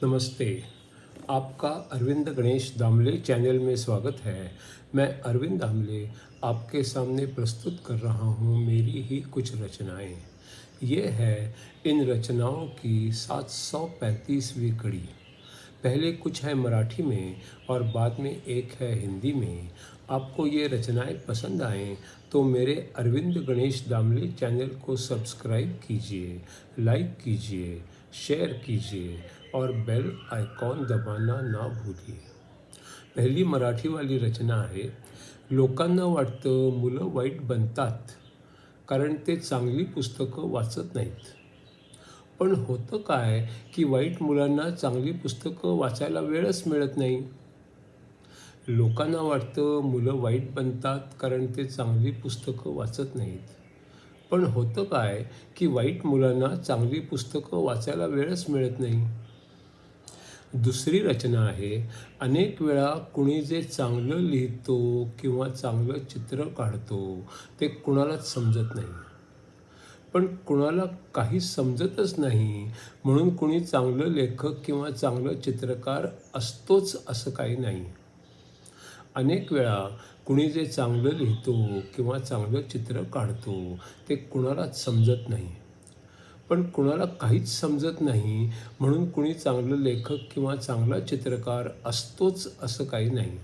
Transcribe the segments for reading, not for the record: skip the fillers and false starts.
नमस्ते। आपका अरविंद गणेश दामले चैनल में स्वागत है। मैं अरविंद दामले आपके सामने प्रस्तुत कर रहा हूँ मेरी ही कुछ रचनाएं। ये है इन रचनाओं की 735वीं कड़ी। पहले कुछ है मराठी में और बाद में एक है हिंदी में। आपको ये रचनाएं पसंद आएँ तो मेरे अरविंद गणेश दामले चैनल को सब्सक्राइब कीजिए, लाइक कीजिए, शेयर कीजिए और बेल आयकॉन दबाना ना भूलिए। पहली मराठी वाली रचना आहे, लोकांना वाटतं मुलं वाईट बनतात कारण ते चांगली पुस्तकं वाचत नाहीत. पण होतं काय की वाईट मुलांना चांगली पुस्तकं वाचायला वेळच मिळत नाही. लोकांना वाटतं मुलं वाईट बनतात कारण ते चांगली पुस्तकं वाचत नाहीत. पण होतं काय की वाईट मुलांना चांगली पुस्तकं वाचायला वेळच मिळत नाही. दुसरी रचना आहे, अनेक वेळा कुणी जे चांगलं लिहितो किंवा चांगलं चित्र काढतो ते कुणालाच समजत नाही. पण कुणाला काही समजतच नाही म्हणून कुणी चांगलं लेखक किंवा चांगलं चित्रकार असतोच असं काही नाही. अनेक वेळा कुणी जे चांगलं लिहितो किंवा चांगलं चित्र काढतो ते कुणालाच समजत नाही. पण कुणाला काहीच समजत नाही म्हणून कुणी चांगलं लेखक किंवा चांगला चित्रकार असतोच असं काही नाही.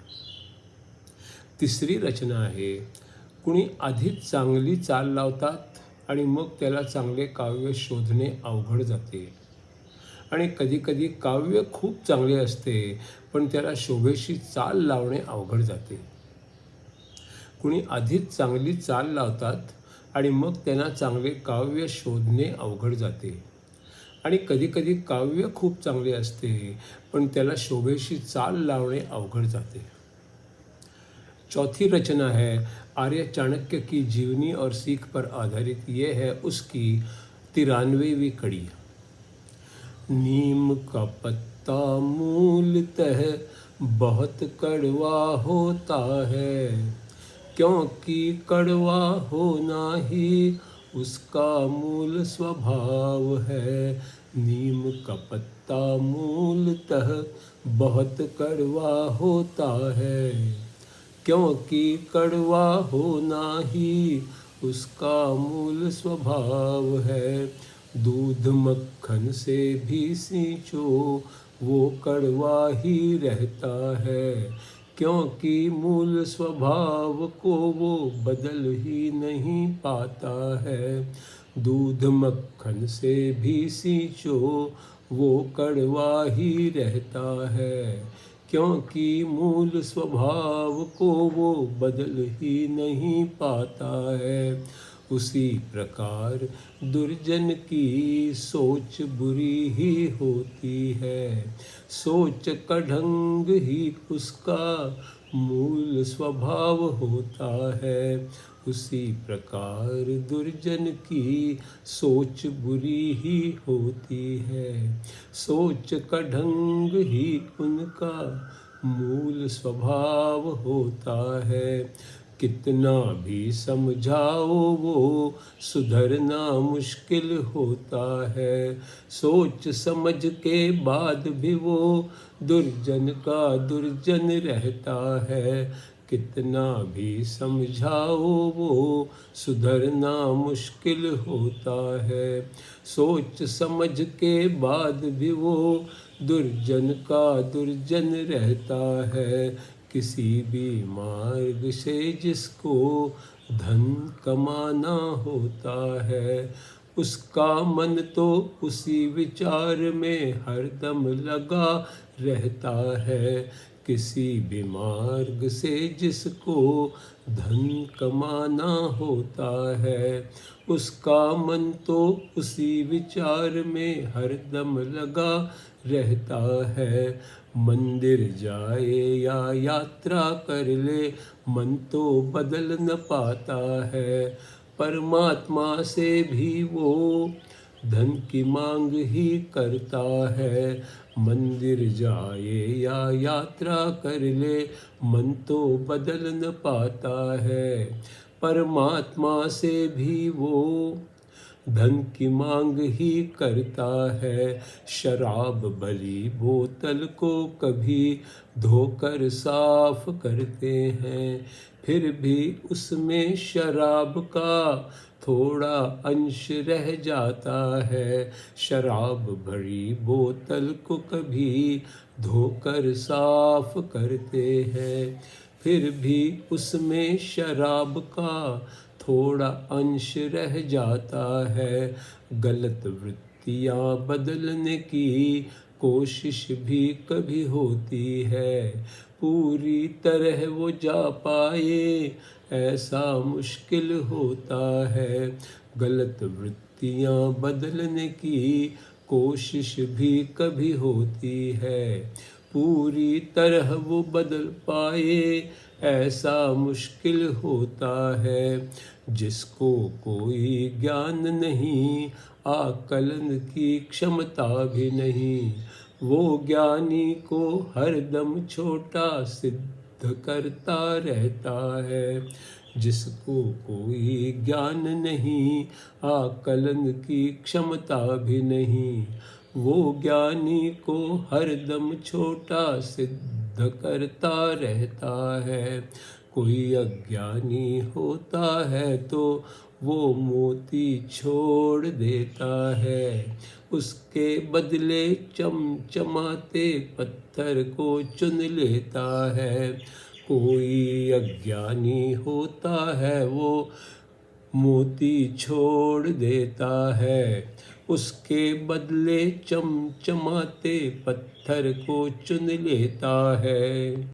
तिसरी रचना आहे, कुणी आधीच चांगली चाल लावतात आणि मग त्याला चांगले काव्य शोधणे अवघड जाते. आणि कधीकधी काव्य खूप चांगले असते पण त्याला शोभेशी चाल लावणे अवघड जाते. कुणी आधीच चांगली चाल लावतात आणि मग त्यांना चांगले काव्य शोधणे अवघड जाते. आणि कधीकधी काव्य खूप चांगले असते पण त्याला शोभेशी चाल लावणे अवघड जाते. चौथी रचना है आर्य चाणक्य की जीवनी और सीख पर आधारित। ये है उसकी 93वीं कड़ी। नीम का पत्ता मूलतः बहुत कड़वा होता है, क्योंकि कड़वा होना ही उसका मूल स्वभाव है। नीम का पत्ता मूलतः बहुत कड़वा होता है, क्योंकि कड़वा होना ही उसका मूल स्वभाव है। दूध मक्खन से भी सींचो वो कड़वा ही रहता है, क्योंकि मूल स्वभाव को वो बदल ही नहीं पाता है। दूध मक्खन से भी सींचो वो कड़वा ही रहता है, क्योंकि मूल स्वभाव को वो बदल ही नहीं पाता है। उसी प्रकार दुर्जन की सोच बुरी ही होती है, सोच का ढंग ही उसका मूल स्वभाव होता है। उसी प्रकार दुर्जन की सोच बुरी ही होती है, सोच का ढंग ही उनका मूल स्वभाव होता है। कितना भी समझाओ वो सुधरना मुश्किल होता है, सोच समझ के बाद भी वो दुर्जन का दुर्जन रहता है। कितना भी समझाओ वो सुधरना मुश्किल होता है, सोच समझ के बाद भी वो दुर्जन का दुर्जन रहता है। किसी भी मार्ग से जिसको धन कमाना होता है, उसका मन तो उसी विचार में हरदम लगा रहता है। किसी भी मार्ग से जिसको धन कमाना होता है, उसका मन तो उसी विचार में हरदम लगा रहता है। मंदिर जाए या यात्रा कर ले, मन तो बदल न पाता है। परमात्मा से भी वो धन की मांग ही करता है। मंदिर जाए या यात्रा कर ले, मन तो बदल न पाता है। परमात्मा से भी वो धन की मांग ही करता है। शराब भली बोतल को कभी धोकर साफ करते हैं, फिर भी उसमें शराब का थोड़ा अंश रह जाता है। शराब भरी बोतल को कभी धोकर साफ करते हैं, फिर भी उसमें शराब का थोड़ा अंश रह जाता है। गलत वृत्तियाँ बदलने की कोशिश भी कभी होती है, पूरी तरह वो जा पाए ऐसा मुश्किल होता है। गलत वृत्तियाँ बदलने की कोशिश भी कभी होती है, पूरी तरह वो बदल पाए ऐसा मुश्किल होता है। जिसको कोई ज्ञान नहीं, आकलन की क्षमता भी नहीं, वो ज्ञानी को हरदम छोटा सिद्ध करता रहता है। जिसको कोई ज्ञान नहीं, आकलन की क्षमता भी नहीं, वो ज्ञानी को हरदम छोटा सिद्ध करता रहता है। कोई अज्ञानी होता है तो वो मोती छोड़ देता है, उसके बदले चमचमाते पत्थर को चुन लेता है। कोई अज्ञानी होता है वो मोती छोड़ देता है, उसके बदले चमचमाते पत्थर को चुन लेता है।